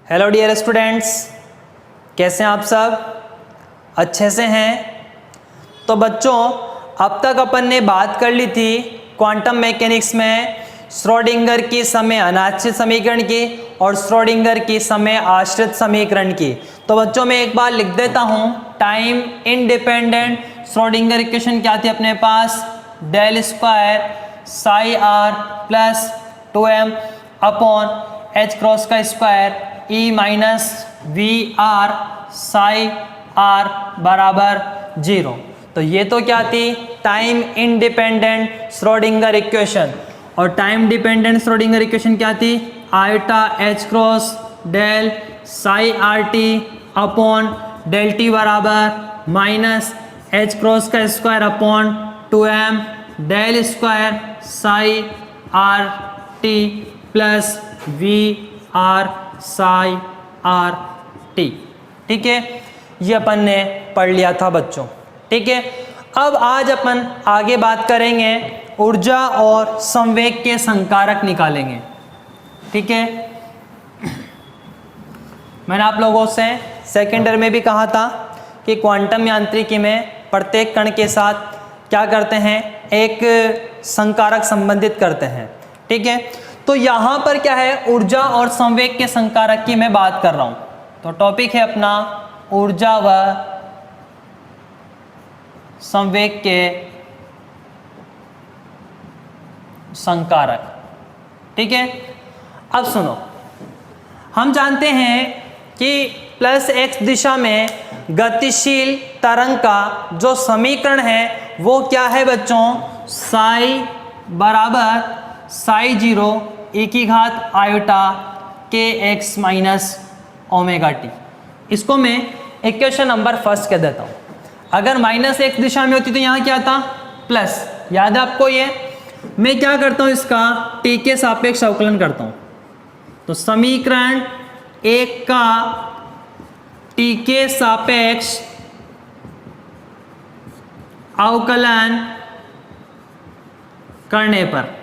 Hello dear students, कैसे हैं आप सब? अच्छे से हैं? तो बच्चों, अब तक अपन ने बात कर ली थी क्वांटम मैकेनिक्स में श्रोडिंगर की समय अनाश्रित समीकरण की और श्रोडिंगर की समय आश्रित समीकरण की। तो बच्चों मैं एक बार लिख देता हूँ, टाइम इंडिपेंडेंट श्रोडिंगर इक्वेशन क्या थी अपने पास? Del square psi R plus 2m upon H cross का square E minus V R psi R बराबर 0। तो ये तो क्या थी? Time independent Schrodinger equation. और टाइम डिपेंडेंट श्रोडिंगर इक्वेशन क्या थी? Iota H cross del psi are T upon del T बराबर माइनस एच क्रॉस का square upon 2m del square psi are T plus V R psi are T. ठीक है, ये अपन ने पढ़ लिया था बच्चों। ठीक है, अब आज अपन आगे बात करेंगे, ऊर्जा और संवेग के संकारक निकालेंगे। ठीक है, मैंने आप लोगों से सेकेंड ईयर में भी कहा था कि क्वांटम यांत्रिकी में प्रत्येक कण के साथ क्या करते हैं? एक संकारक संबंधित करते हैं। ठीक है, तो यहाँ पर क्या है? ऊर्जा और संवेग के संकारक की मैं बात कर रहा हूँ। तो टॉपिक है अपना ऊर्जा व संवेग के संकारक। ठीक है, अब सुनो, हम जानते हैं कि प्लस x दिशा में गतिशील तरंग का जो समीकरण है वो क्या है बच्चों? साई बराबर साई 0 e की घात iota k x minus omega T. इसको मैं इक्वेशन नंबर फर्स्ट कह देता हूँ। अगर माइनस x दिशा में होती तो यहाँ क्या था? प्लस। याद है आपको ये? मैं क्या करता हूँ, इसका t के सापेक्ष अवकलन करता हूँ। तो समीकरण 1 का t के सापेक्ष अवकलन करने पर,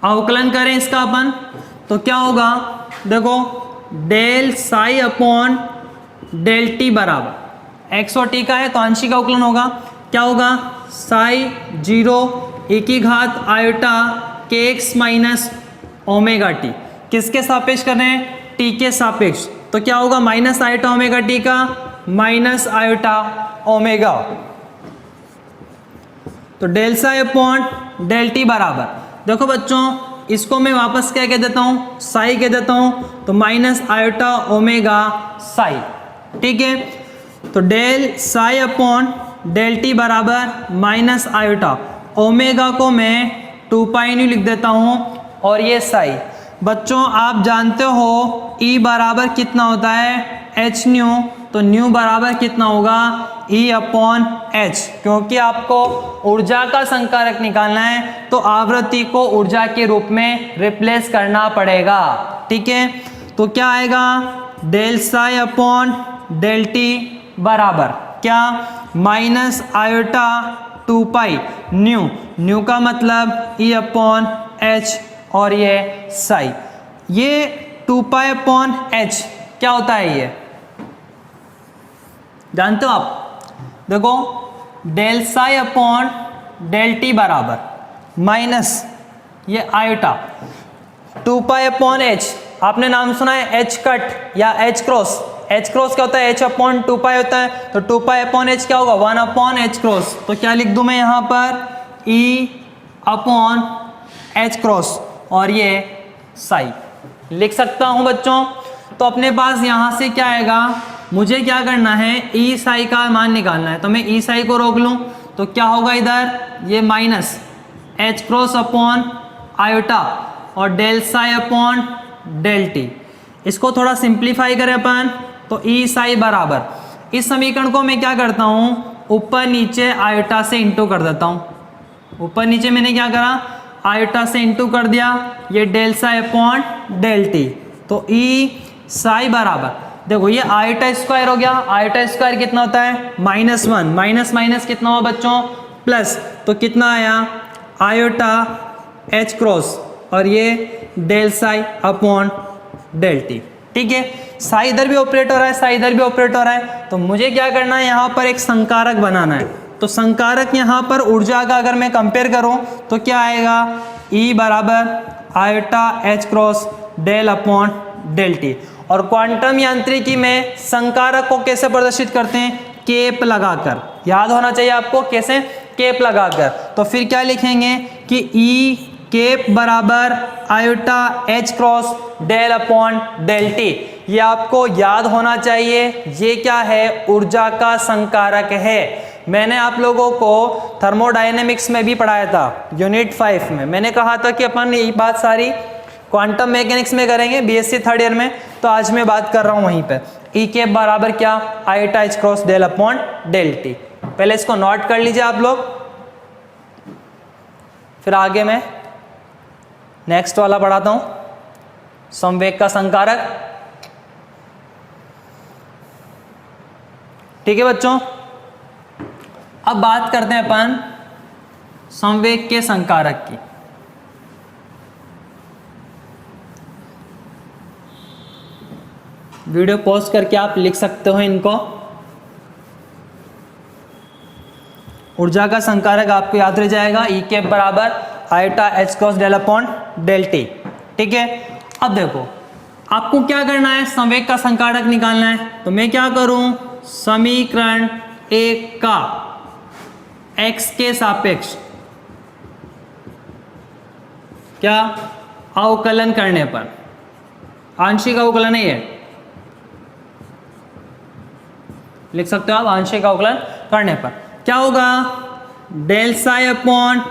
अवकलन करें इसका अपन तो क्या होगा? देखो, del psi upon del T बराबर एक्स और टी का है तो आंशिक अवकलन होगा। क्या होगा? साई 0 e की घात iota k x minus omega t. किसके सापेक्ष कर रहे हैं? टी के सापेक्ष। तो क्या होगा? माइनस आयोटा ओमेगा टी का माइनस आयोटा ओमेगा। तो del psi upon del T बराबर, देखो बच्चों, इसको मैं वापस क्या कह देता हूँ? साई कह देता हूँ। तो माइनस आयोटा ओमेगा साई। ठीक है, तो del psi upon del T बराबर माइनस आयोटा ओमेगा को मैं 2 पाई न्यू लिख देता हूँ और ये साई। बच्चों आप जानते हो E बराबर कितना होता है? H new. तो न्यू बराबर कितना होगा? E upon H. क्योंकि आपको ऊर्जा का संकारक निकालना है तो आवृत्ति को ऊर्जा के रूप में रिप्लेस करना पड़ेगा। ठीक है, तो क्या आएगा? Del psi upon del T बराबर क्या? Minus iota 2 pi nu. Nu का मतलब E अपॉन एच और ये साई। ये 2 पाई अपॉन एच क्या होता है? ये जानते हो आप? देखो, del psi upon del T बराबर माइनस ये आयोटा 2 पाई अपॉन एच। आपने नाम सुना है एच कट या एच क्रॉस? एच क्रॉस क्या होता है? एच अपॉन 2 पाई होता है। तो 2 पाई अपॉन एच क्या होगा? 1 अपॉन एच क्रॉस। तो क्या लिख दूं मैं यहाँ पर? E अपॉन एच क्रॉस और ये साई लिख सकता हूँ बच्चों। तो अपने पास यहाँ से क्या आएगा? मुझे क्या करना है? ई साई का मान निकालना है। तो मैं ई साई को रोक लूँ तो क्या होगा? इधर ये minus H cross upon iota और del psi upon del T. इसको थोड़ा सिंप्लीफाई करें अपन तो ई साई बराबर, इस समीकरण को मैं क्या करता हूँ? ऊपर नीचे आयोटा से इंटू कर देता हूँ। ऊपर नीचे मैंने क्या करा? आयोटा से इंटू कर दिया। ये del psi upon del t. तो ई साई बराबर, देखो ये आयोटा स्क्वायर हो गया। आयोटा स्क्वायर कितना होता है? -1। माइनस माइनस कितना हुआ बच्चों? प्लस। तो कितना आया? आयोटा एच क्रॉस और ये del psi upon del t. ठीक है, साई इधर भी ऑपरेट हो रहा है, साई इधर भी ऑपरेट हो रहा है, तो मुझे क्या करना है, यहाँ पर एक संकारक बनाना है। तो संकारक यहाँ पर ऊर्जा का अगर मैं कंपेयर करूँ तो क्या आएगा, E बराबर iota H cross del upon del t. और क्वांटम यांत्रिकी में संकारक को कैसे प्रदर्शित करते हैं, केप लगाकर, याद होना चाहिए आपको, कैसे, केप लगाकर। तो फिर क्या लिखेंगे कि E केप बराबर iota H cross del upon del t. ये आपको याद होना चाहिए, ये क्या है, ऊर्जा का संकारक है। मैंने आप लोगों को थर्मोडायनेमिक्स में भी पढ़ाया था, यूनिट 5 में मैंने कहा था कि अपन ये बात सारी क्वांटम मैकेनिक्स में करेंगे बीएससी थर्ड ईयर में, तो आज मैं बात कर रहा हूँ वहीं पे। ई केप बराबर क्या, iota H cross del upon del t. पहले इसको नोट कर लीजिए आप लोग, फिर आगे मैं नेक्स्ट वाला पढ़ाता हूं, संवेग का संकारक। ठीक है बच्चों, अब बात करते हैं अपन संवेग के संकारक की। वीडियो पॉज करके आप लिख सकते हो इनको। ऊर्जा का संकारक आपको याद रह जाएगा, ई केप बराबर iota H cross del upon del t. ठीक है, अब देखो आपको क्या करना है, संवेग का संकारक निकालना है। तो मैं क्या करूं, समीकरण 1 का x के सापेक्ष क्या अवकलन करने पर, आंशिक अवकलन है ये, लिख सकते हो आप, आंशिक अवकलन करने पर क्या होगा, del psi upon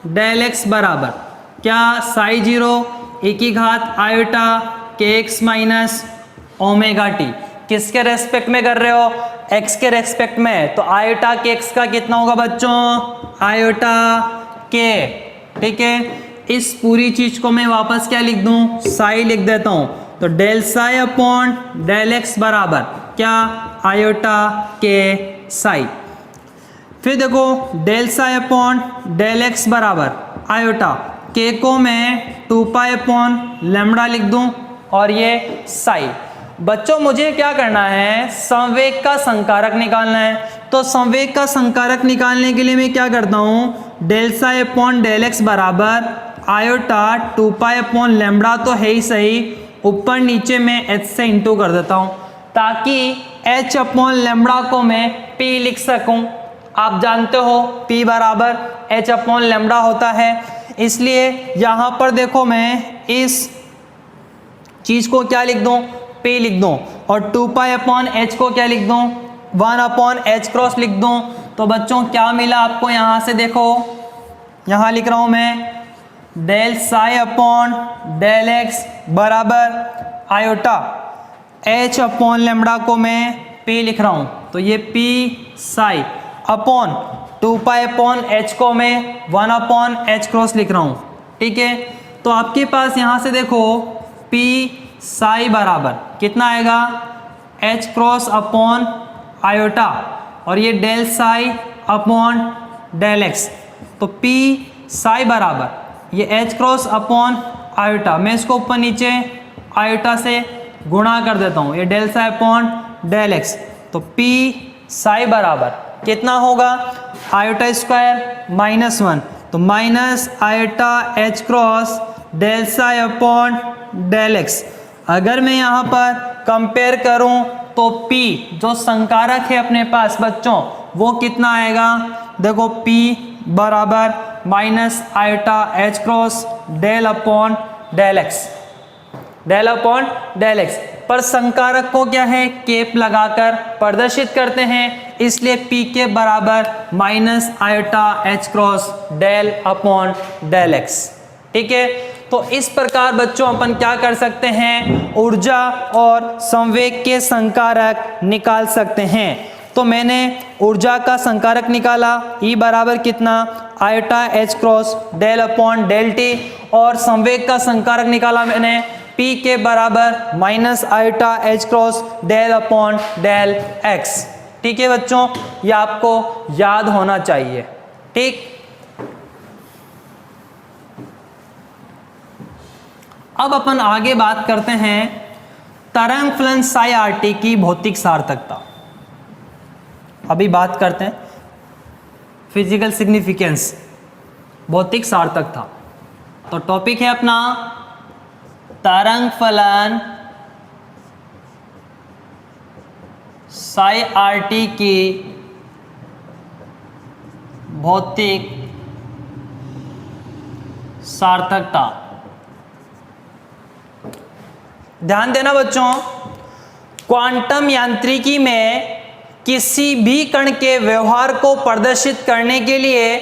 del x बराबर क्या, साई जीरो e की घात iota k x minus omega t. किसके रेस्पेक्ट में कर रहे हो, x के रेस्पेक्ट में, तो आयोटा के x का कितना होगा बच्चों, आयोटा के। ठीक है, इस पूरी चीज को मैं वापस क्या लिख दूं, साई लिख देता हूं। तो del psi upon del x बराबर क्या, आयोटा के साई। फिर देखो del psi upon del x बराबर आयोटा के को मैं 2 पाई अपॉन लैम्बडा लिख दूं, और ये साई। बच्चों मुझे क्या करना है, संवेग का संकारक निकालना है। तो संवेग का संकारक निकालने के लिए मैं क्या करता हूं, del psi upon del x बराबर आयोटा 2 पाई अपॉन लैम्बडा तो है ही सही, ऊपर नीचे मैं h से इंटू कर देता हूं, ताकि h अपॉन लैम्बडा को मैं p लिख सकूं। आप जानते हो p बराबर h अपॉन लैम्बडा होता है, इसलिए यहां पर देखो मैं इस चीज को क्या लिख दूं, p लिख दूं, और 2 पाई अपॉन h को क्या लिख दूं, 1 अपॉन h क्रॉस लिख दूं। तो बच्चों क्या मिला आपको, यहां से देखो, यहां लिख रहा हूं मैं del psi upon del x बराबर आयोटा h अपॉन लैम्बडा को मैं p लिख रहा हूं, तो ये p psi upon 2 pi upon h को मैं 1 अपॉन h क्रॉस लिख रहा हूं। ठीक है, तो आपके पास यहां से देखो p साई बराबर कितना आएगा, h क्रॉस अपॉन आयोटा, और ये del psi upon del x. तो p साई बराबर ये h क्रॉस अपॉन आयोटा, मैं इसको ऊपर नीचे आयोटा से गुणा कर देता हूँ, ये del psi upon del x. तो p साई बराबर कितना होगा, आयोटा स्क्वायर माइनस 1, तो minus iota h cross del psi upon del x. अगर मैं यहाँ पर कंपेयर करूँ तो p जो संकारक है अपने पास बच्चों, वो कितना आएगा, देखो p बराबर minus iota h cross del upon del x, del upon del x. पर संकारक को क्या है, केप लगाकर प्रदर्शित करते हैं, इसलिए p के बराबर minus iota h cross del upon del x. ठीक है, तो इस प्रकार बच्चों अपन क्या कर सकते हैं, ऊर्जा और संवेग के संकारक निकाल सकते हैं। तो मैंने ऊर्जा का संकारक निकाला, E बराबर कितना, iota h cross del upon del t, और संवेग का संकारक निकाला मैंने P के बराबर minus iota h cross del upon del x। ठीक है बच्चों, ये आपको याद होना चाहिए। ठीक, अब अपन आगे बात करते हैं तरंग फलन साई आर टी की भौतिक सार्थकता। अभी बात करते हैं फिजिकल सिग्निफिकेंस, भौतिक सार्थकता। तो टॉपिक है अपना तरंग फलन साई आर टी की भौतिक सार्थकता। ध्यान देना बच्चों, क्वांटम यांत्रिकी में किसी भी कण के व्यवहार को प्रदर्शित करने के लिए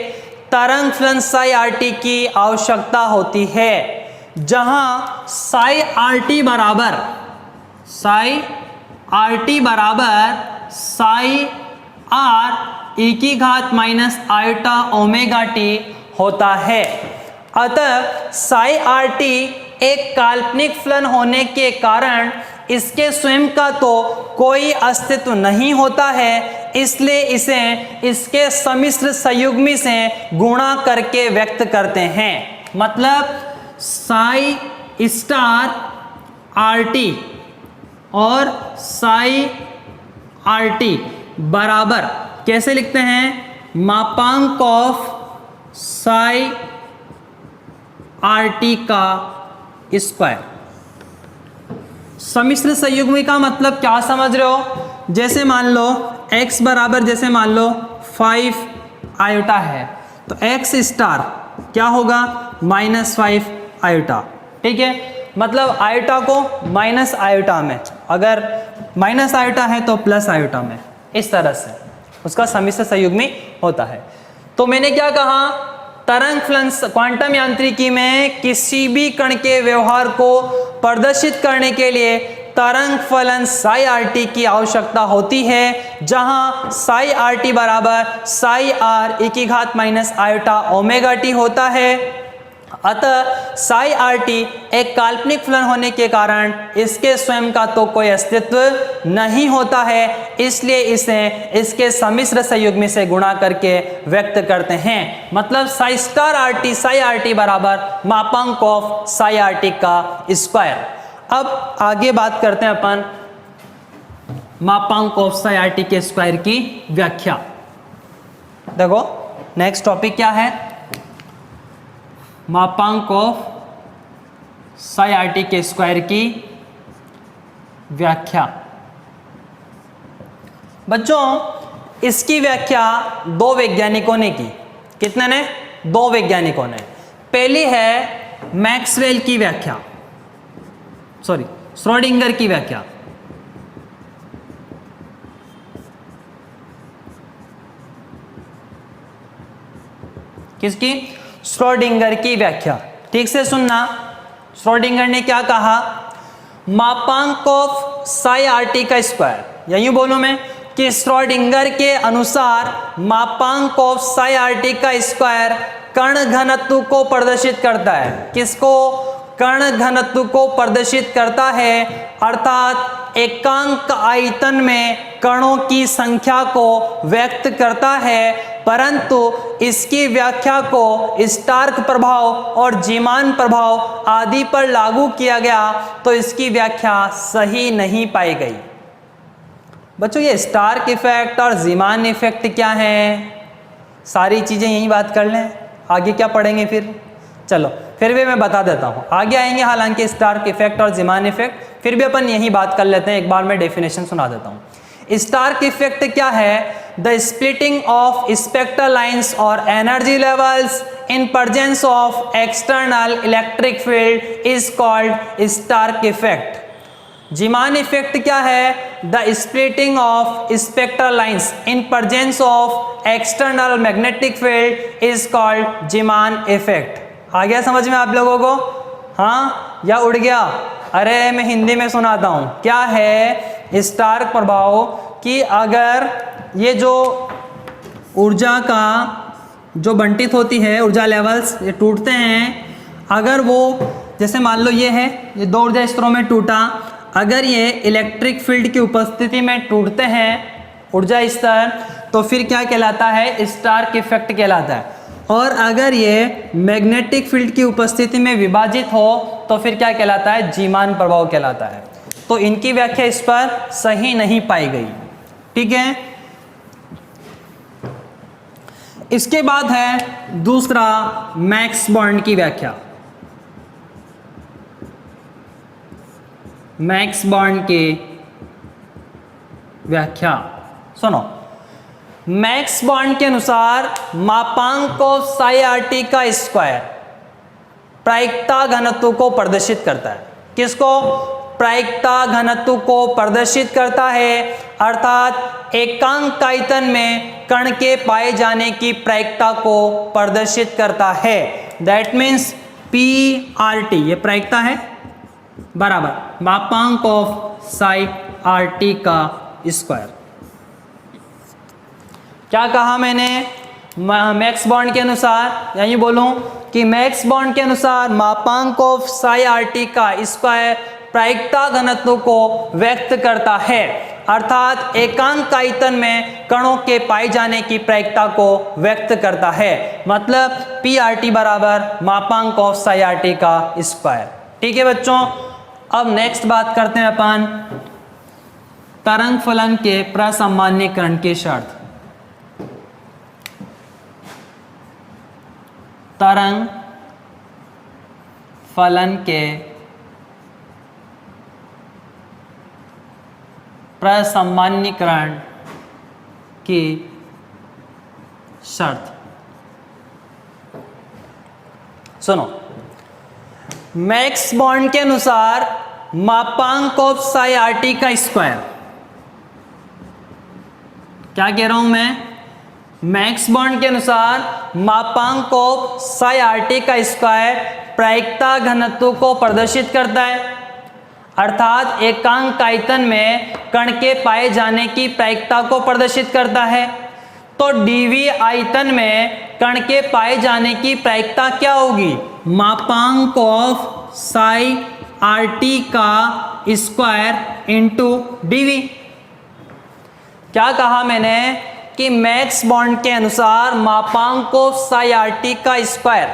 तरंग फलन साई आर टी की आवश्यकता होती है, जहां साई आर टी बराबर साई आर ई की घात माइनस आयोटा ओमेगा टी होता है। अतः साई आर टी एक काल्पनिक फलन होने के कारण इसके स्वयं का तो कोई अस्तित्व नहीं होता है, इसलिए इसे इसके सम्मिश्र संयुग्मी से गुणा करके व्यक्त करते हैं। मतलब साई स्टार आर टी और साई आर टी बराबर कैसे लिखते हैं, मापांक ऑफ साई आर टी का स्क्वायर। सम्मिश्र संयुग्मी का मतलब क्या समझ रहे हो, जैसे मान लो x बराबर जैसे मान लो 5 आयोटा है, तो x स्टार क्या होगा -5 आयोटा। ठीक है, मतलब आयोटा को माइनस आयोटा में, अगर माइनस आयोटा है तो प्लस आयोटा में, इस तरह से उसका सम्मिश्र संयुग्मी होता है। तो मैंने क्या कहा, तरंग फलन क्वांटम यांत्रिकी में किसी भी कण के व्यवहार को प्रदर्शित करने के लिए तरंग फलन साई आर टी की आवश्यकता होती है, जहां साई आर टी बराबर साई आर ई की घात माइनस आयोटा ओमेगा टी होता है। अतः साई आर टी एक काल्पनिक फलन होने के कारण इसके स्वयं का तो कोई अस्तित्व नहीं होता है, इसलिए इसे इसके सम्मिश्र संयुग्मी से गुणा करके व्यक्त करते हैं। मतलब साई स्टार आर टी बराबर मापांक ऑफ साई आर टी का स्क्वायर। अब आगे बात करते हैं अपन मापांक ऑफ साई आर टी के स्क्वायर की व्याख्या। देखो नेक्स्ट टॉपिक क्या है, मापांक ऑफ साई आर टी के स्क्वायर की व्याख्या। बच्चों इसकी व्याख्या दो वैज्ञानिकों ने की। कितने ने? दो वैज्ञानिकों ने। पहली है मैक्सवेल की व्याख्या, सॉरी श्रोडिंगर की व्याख्या। किसकी? श्रोडिंगर की व्याख्या। ठीक से सुनना, श्रोडिंगर ने क्या कहा, मापांक ऑफ साई आर टी का स्क्वायर, या यूं बोलूं मैं कि श्रोडिंगर के अनुसार मापांक ऑफ साई आर टी का स्क्वायर कण घनत्व को प्रदर्शित करता है। किसको? कण घनत्व को प्रदर्शित करता है, अर्थात एकांक आयतन में कणों की संख्या को व्यक्त करता है, परंतु इसकी व्याख्या को स्टार्क प्रभाव और जीमान प्रभाव आदि पर लागू किया गया तो इसकी व्याख्या सही नहीं पाई गई। बच्चों ये स्टार्क इफेक्ट और जीमान इफेक्ट क्या है, सारी चीजें यही बात कर लें, आगे क्या पढ़ेंगे फिर। चलो फिर भी मैं बता देता हूँ, आगे आएंगे हालांकि स्टार्क इफेक्ट और जीमान इफेक्ट, फिर भी अपन यही बात कर लेते हैं। एक बार मैं डेफिनेशन सुना देता हूँ। स्टार्क इफेक्ट क्या है? The splitting of spectral lines और energy levels in presence of external electric field is called Stark effect. Zeeman effect क्या है? The splitting of spectral lines in presence of external magnetic field is called Zeeman effect. आ गया समझ में आप लोगों को? हाँ या उड़ गया? अरे मैं हिंदी में सुनाता हूँ। क्या है स्टार्क प्रभाव कि अगर ये जो ऊर्जा का जो बंटित होती है, ऊर्जा लेवल्स ये टूटते हैं, अगर वो जैसे मान लो ये है, ये दो ऊर्जा स्तरों में टूटा, अगर ये इलेक्ट्रिक फील्ड की उपस्थिति में टूटते हैं ऊर्जा स्तर, तो फिर क्या कहलाता है? स्टार्क इफेक्ट कहलाता है। और अगर ये मैग्नेटिक फील्ड की उपस्थिति में विभाजित हो तो फिर क्या कहलाता है? जीमान प्रभाव कहलाता है। तो इनकी व्याख्या इस पर सही नहीं पाई गई। ठीक है, इसके बाद है दूसरा मैक्स बॉर्न की व्याख्या। मैक्स बॉर्न की व्याख्या सुनो। मैक्स बॉर्न के अनुसार मापांक ऑफ साई आर टी का स्क्वायर प्रायिकता घनत्व को प्रदर्शित करता है। किसको? प्रायिकता घनत्व को प्रदर्शित करता है, अर्थात एकांक आयतन में कण के पाए जाने की प्रायिकता को प्रदर्शित करता है। That means P R T, ये प्रायिकता है, बराबर मापांक ऑफ साई आर टी का स्क्वायर। क्या कहा मैंने? मैक्स बॉर्न के अनुसार, यही बोलूं कि मैक्स बॉर्न के अनुसार मापांक ऑफ साई आर टी का स्क्वायर प्रायिकता घनत्व को व्यक्त करता है, अर्थात एकांक आयतन में कणों के पाए जाने की प्रायिकता को व्यक्त करता है। मतलब पी आर टी बराबर मापांक ऑफ साई आर टी का स्क्वायर। ठीक है बच्चों, अब नेक्स्ट बात करते हैं अपन तरंग फलन के प्रसामान्यीकरण की शर्त। तरंग फलन के प्रसामान्यीकरण की शर्त सुनो। मैक्स बॉर्न के अनुसार मापांक ऑफ साई आर टी का स्क्वायर, क्या कह रहा हूं मैं? मैक्स बॉर्न के अनुसार मापांक ऑफ साई आर टी का स्क्वायर प्रायिकता घनत्व को प्रदर्शित करता है, अर्थात एकांक आयतन में कण के पाए जाने की प्रायिकता को प्रदर्शित करता है। तो डीवी आयतन में कण के पाए जाने की प्रायिकता क्या होगी? मापांक ऑफ साई आर टी का स्क्वायर इंटू डीवी। क्या कहा मैंने कि मैक्स बॉर्न के अनुसार मापांक ऑफ साई आर टी का स्क्वायर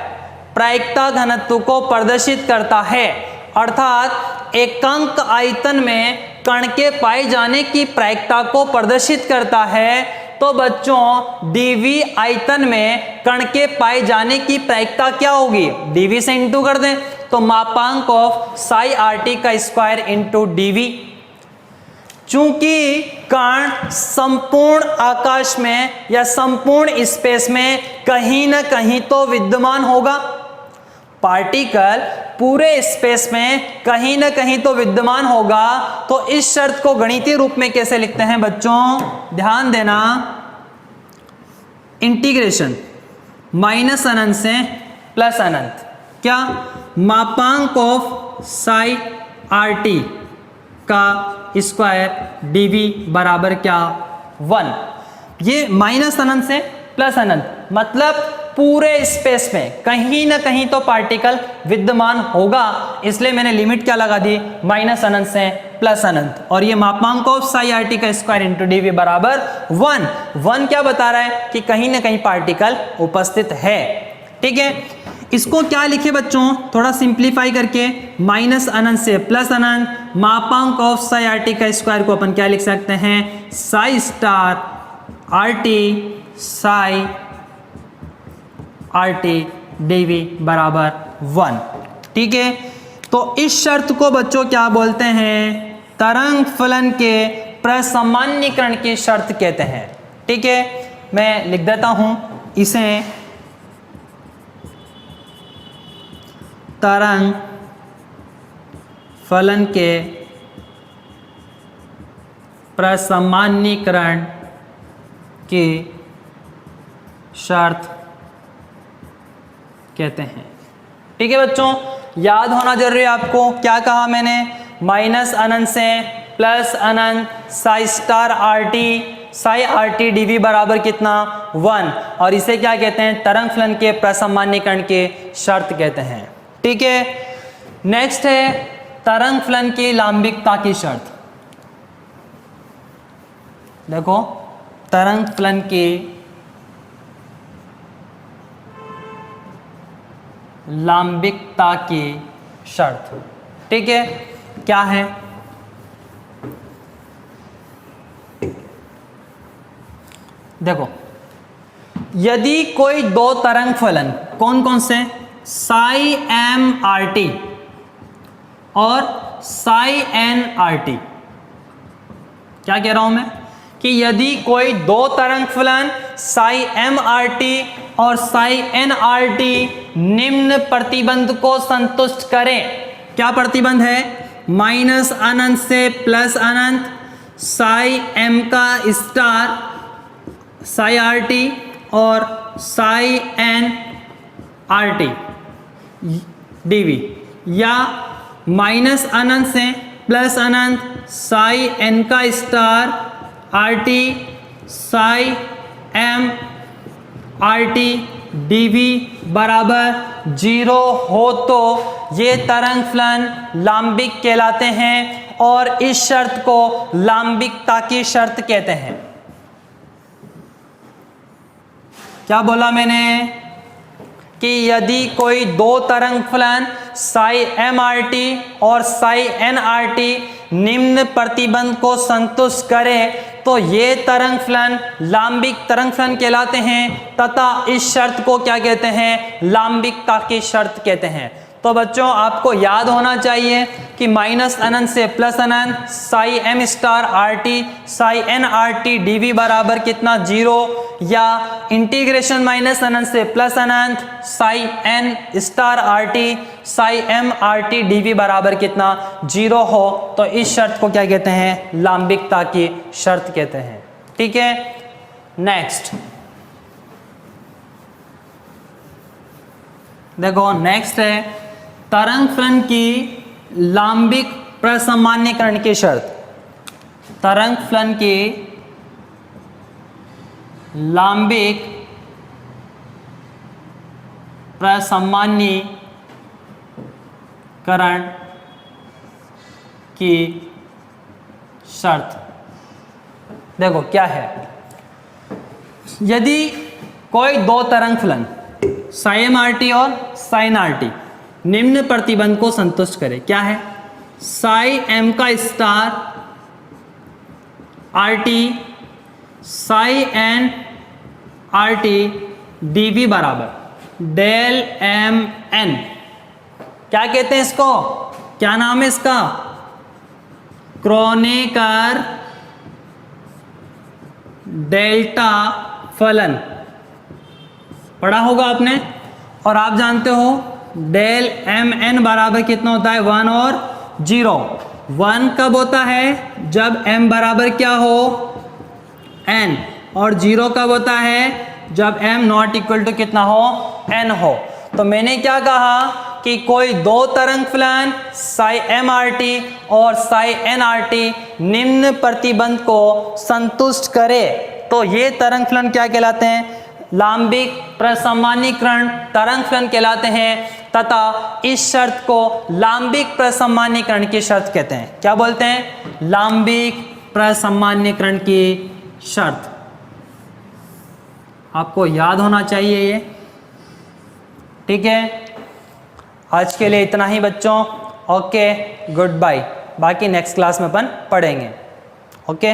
प्रायिकता घनत्व को प्रदर्शित करता है, अर्थात एकांक आयतन में कण के पाए जाने की प्रायिकता को प्रदर्शित करता है। तो बच्चों डीवी आयतन में कण के पाए जाने की प्रायिकता क्या होगी? डीवी से इंटू कर दें तो मापांक ऑफ साई आर टी का स्क्वायर इंटू डीवी। चूंकि कण संपूर्ण आकाश में या संपूर्ण स्पेस में कहीं ना कहीं तो विद्यमान होगा, पार्टिकल पूरे स्पेस में कहीं ना कहीं तो विद्यमान होगा, तो इस शर्त को गणितीय रूप में कैसे लिखते हैं बच्चों? ध्यान देना, इंटीग्रेशन माइनस अनंत से प्लस अनंत, क्या मापांक ऑफ साई आर टी का स्क्वायर डीवी बराबर क्या? 1। ये माइनस अनंत से प्लस अनंत मतलब पूरे स्पेस में कहीं ना कहीं तो पार्टिकल विद्यमान होगा, इसलिए मैंने लिमिट क्या लगा दी? माइनस अनंत से प्लस अनंत। और ये मापांक ऑफ साई आर टी का स्क्वायर इंटू डीवी बराबर 1। 1 क्या बता रहा है? कि कहीं ना कहीं पार्टिकल उपस्थित है। ठीक है, इसको क्या लिखे बच्चों? थोड़ा सिंप्लीफाई करके माइनस अनंत से प्लस अनंत, मापांक ऑफ साई आर टी का स्क्वायर को अपन क्या लिख सकते हैं? Psi star R T psi R T dv बराबर 1। ठीक है, तो इस शर्त को बच्चों क्या बोलते हैं? तरंग फलन के प्रसामान्यीकरण की शर्त कहते हैं। ठीक है, मैं लिख देता हूं इसे, तरंग फलन के प्रसामान्यीकरण की शर्त कहते हैं। ठीक है बच्चों, याद होना जरूरी है आपको। क्या कहा मैंने? माइनस अनंत से प्लस अनंत psi star R T psi R T dv बराबर कितना? 1। और इसे क्या कहते हैं? तरंग फलन के प्रसामान्यीकरण की शर्त कहते हैं। ठीक है, नेक्स्ट है तरंग फलन की लांबिकता की शर्त। देखो, तरंग फलन की लांबिकता की शर्त। ठीक है, क्या है? देखो, यदि कोई दो तरंग फलन, कौन कौन से, साई एम आर टी और साई एन आर टी, क्या कह रहा हूं मैं कि यदि कोई दो तरंग फलन साई एम आर टी और साई एन आर टी निम्न प्रतिबंध को संतुष्ट करें, क्या प्रतिबंध है, माइनस अनंत से प्लस अनंत, साई एम का स्टार साई आर टी और psi n r T dv, या माइनस अनंत से प्लस अनंत साई एन का star R T psi m r T dv बराबर 0 हो तो ये तरंग फलन लांबिक कहलाते हैं और इस शर्त को लांबिकता की शर्त कहते हैं। क्या बोला मैंने कि यदि कोई दो तरंग फलन साई एम आर टी और साई एन आर टी निम्न प्रतिबंध को संतुष्ट करे तो ये तरंग फलन लांबिक तरंग फलन कहलाते हैं तथा इस शर्त को क्या कहते हैं, लांबिकता की शर्त कहते हैं। तो बच्चों आपको याद होना चाहिए कि माइनस अनंत से प्लस अनंत psi m star R T psi n r t d v बराबर कितना, 0, या इंटीग्रेशन माइनस अनंत से प्लस अनंत psi n star R T psi m r t d v बराबर कितना, 0 हो तो इस शर्त को क्या कहते हैं, लांबिकता की शर्त कहते हैं। ठीक है, नेक्स्ट देखो, नेक्स्ट है तरंग फलन की लांबिक प्रसामान्यीकरण की शर्त। तरंग फलन की लांबिक प्रसामान्यीकरण की शर्त देखो क्या है। यदि कोई दो तरंग फलन साई एम आर टी और साइन आर टी निम्न प्रतिबंध को संतुष्ट करे, क्या है, साई एम का star R T psi n r t d v बराबर डेल एम एन, क्या कहते हैं इसको, क्या नाम है इसका, क्रोनेकर डेल्टा फलन, पढ़ा होगा आपने। और आप जानते हो डेल एम एन बराबर कितना होता है, 1 और 0। 1 कब होता है, जब m बराबर क्या हो, n, और 0 कब होता है, जब m नॉट इक्वल टू कितना हो, n हो। तो मैंने क्या कहा कि कोई दो तरंग फलन साई एम आर टी और साई एन आर टी निम्न प्रतिबंध को संतुष्ट करे तो ये तरंग फलन क्या कहलाते हैं, लांबिक प्रसामान्यीकरण तरंग फलन कहलाते हैं तथा इस शर्त को लांबिक प्रसामान्यीकरण की शर्त कहते हैं। क्या बोलते हैं, लांबिक प्रसामान्यीकरण की शर्त। आपको याद होना चाहिए ये। ठीक है, आज के लिए इतना ही बच्चों। Okay, good bye. बाकी नेक्स्ट क्लास में अपन पढ़ेंगे। ओके।